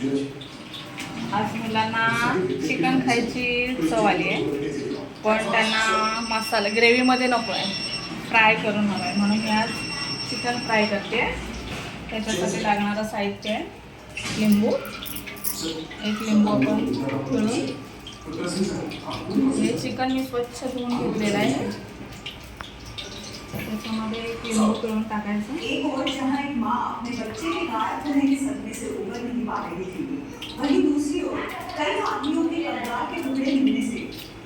आज मुलांना चिकन खायची सवय आली आहे, पण त्यांना मसाला ग्रेव्हीमध्ये नको आहे, फ्राय करून हवं आहे. म्हणून मी आज चिकन फ्राय करते. त्याच्यासाठी लागणारं साहित्य आहे लिंबू, एक लिंबू आपण पिळून. हे चिकन मी स्वच्छ धुवून घेतलेलं आहे. त्याच्यामध्ये एक लिंबू पिळून टाकायचं. एक और जहां एक माँ अपने बच्चे के गायब होने के सदमे से उबर नहीं पा रही थी, वहीं दूसरी ओर कई आदमियों के कब्जा के टुकड़े मिलने से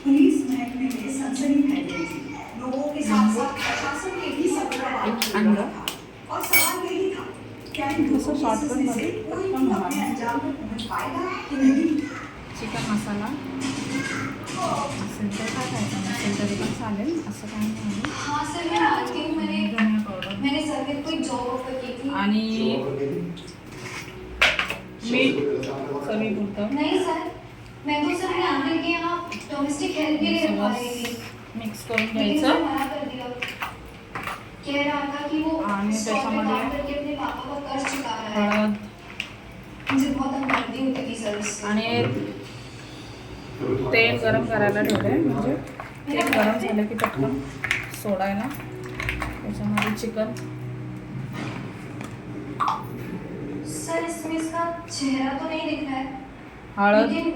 पुलिस महकमे में सनसनी फैल गई थी। लोगों के साथ साथ प्रशासन के भी सवाल और सवाल यही था, क्या इन दोनों शॉर्टकट से कोई भी अपने अंजाम पर पहुंच पाएगा कि नहीं। चिकन मसाला असेल तर टाकायचा, नसेल तरी पण चालेल, असं काही नाही. हाँ सर, मैं आती हूँ. धनिया पावडर मैंने सर में कोई जॉब ऑफर की थी. आणि मीठ चवीपुरतं. नहीं सर, मैं तो सर मेरे अंकल के यहाँ डोमेस्टिक हेल्प के लिए रखवा रही थी, मिक्स करून लेकिन सर घ्यायचं. मना कर दिया. कह रहा था कि वो आणि स्टॉक में त्याच्यामध्ये काम करके अपने पापा का कर्ज चुका रहा है. हळद मुझे बहुत हमदर्दी होती थी सर उससे. आणि तेल गरम करायला ठेवलंय, म्हणजे तेल गरम झालं की पटकन सोडायला. त्याच्यामध्ये चिकन, सर इसमें इसका चेहरा तो नहीं दिख रहा है, हळद. लेकिन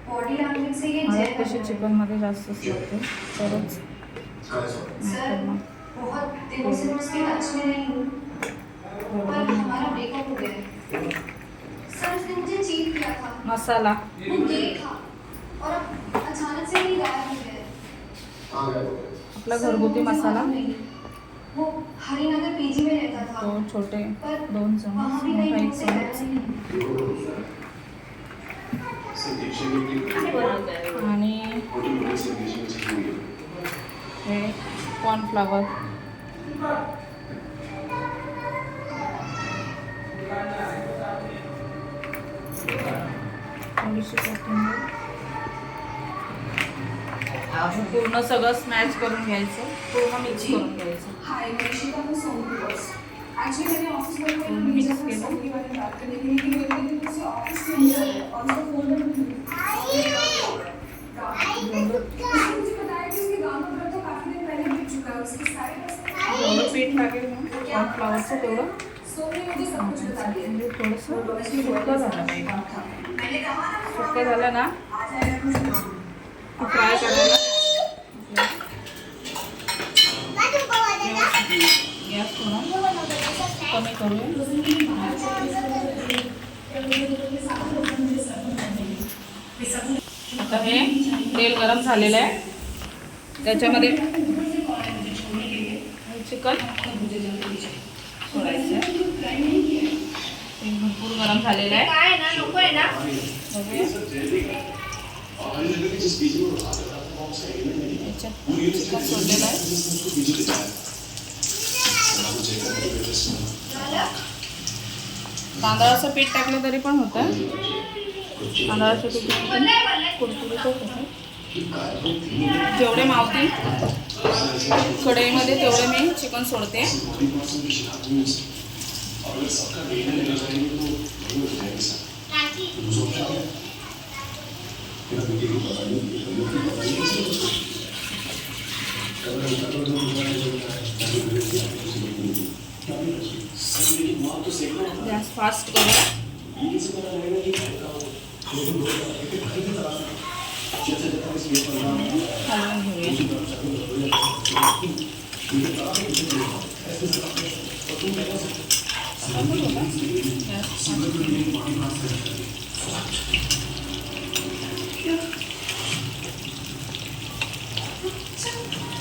बॉडी लैंग्वेज से ये हळद जय कशी लग चिकनमध्ये जास्त असते तरच. सर बहुत दिनों से मैं उसके टच में नहीं हूँ, पर हमारा ब्रेकअप हो गया है. सर उसने मुझे चीट किया था, मसाला वो गे था और अब अचानक से ही गायब हो गया. आपला सर, घरगुती मुझे मसाला, मालूम नहीं. वो हरिनगर पीजी में रहता था, दोन छोटे, पर 2 चमच, वहाँ भी मोठा कहीं 1 मुझसे चमच. गया नहीं. आणि हे कॉर्नफ्लॉवर. थोडीशी कोथिंबीर. पूर्ण सगळं स्मॅश करून घ्यायचं, पूर्ण मिक्स करून घ्यायचं. हाय, मैं शिवा हूँ सोनू बॉस। एक्चुअली मैंने ऑफिस वर्क में मिक्स भेजा किया। था सोनू के बारे में बात करने के लिए कि मेरे दिन मुझसे ऑफिस में मिला है और उसका फोन नंबर उसने मुझे बताया कि उसके गांव का घर तो काफी दिन पहले बिक चुका है, उसके सारे पैसे जेवढं पीठ लागेल ना कॉर्नफ्लॉवरचं तेवढं सोनू ने मुझे सब कुछ बता दिया। म्हणजे थोडंसं सुक्कं झालं पाहिजे. मैंने कहा ना सुक्कं झालं ना आ जाएगा कुछ काम। की फ्राय करायला गॅस थोडा कमी करूया. आता हे तेल गरम झालेलं आहे, त्याच्यामध्ये चिकन सोडायचं आहे. तेल भरपूर गरम झालेलं आहे. काय ना नको आहे ना. बघूया. याच्यात चिकन सोडलेलं आहे. तांदळाचं पीठ टाकलं तरी पण होतं. तांदळाचं पीठ कुरकुरीतच होतं. जेवढे मावतील कढईमध्ये तेवढे मी चिकन सोडते. गॅस फास्ट करूया. हलवून घेऊया.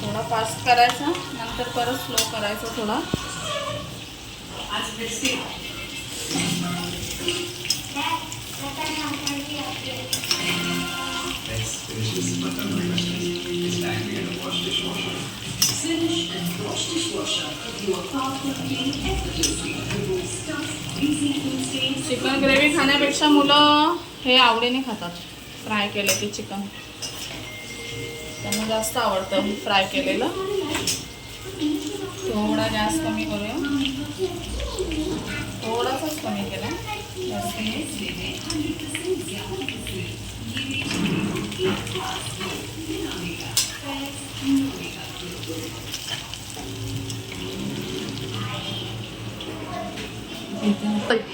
थोडा फास्ट करायचा, नंतर परत स्लो करायचा थोडा. चिकन ग्रेव्ही खाण्यापेक्षा मुलं हे आवडीने खातात. फ्राय केलं की चिकन त्यांना जास्त आवडतं फ्राय केलेलं. थोडा गॅस कमी करूया, थोडासाच कमी केला.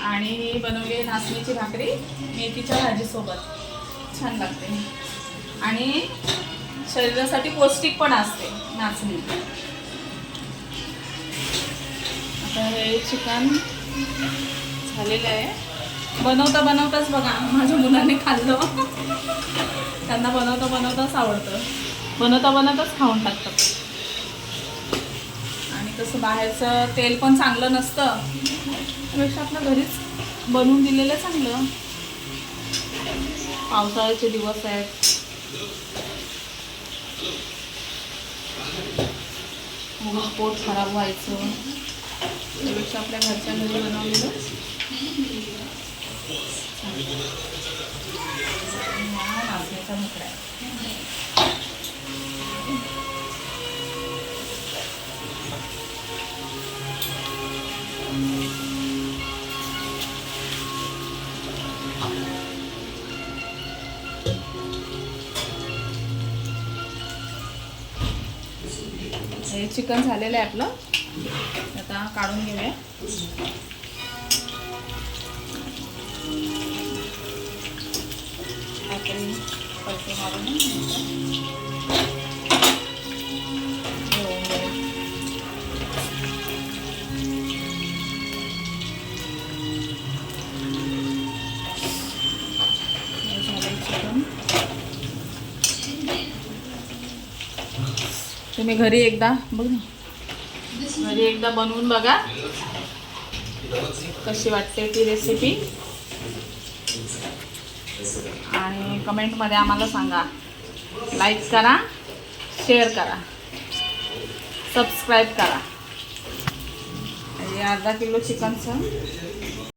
आणि बनवली नाचणीची भाकरी मेथीच्या भाजीसोबत छान लागते आणि शरीरासाठी पौष्टिक पण असते नाचणी. आता हे चिकन झालेलं आहे. बनवताच बघा माझ्या मुलाने खाल्लं. त्यांना बनवताच आवडतं. बनवताच खाऊन टाकतात. आणि तसं बाहेरचं तेल पण चांगलं नसतं, त्यापेक्षा आपलं घरीच बनवून दिलेलं चांगलं. पावसाळ्याचे दिवस आहेत, मग पोट खराब व्हायचं, त्यापेक्षा आपल्या घरच्या घरी बनवलेलं नाचण्याचा भाकऱ्या. हे चिकन झालेलं आहे आपलं. आता काढून घेऊया. आपण पलटी मारून चिकन तुम्ही घरी एकदा बघ ना, घरी एकदा बनवून बघा कशी वाटते ती रेसिपी आणि कमेंटमध्ये आम्हाला सांगा. लाईक करा, शेअर करा, सबस्क्राईब करा. हे अर्धा किलो चिकनचं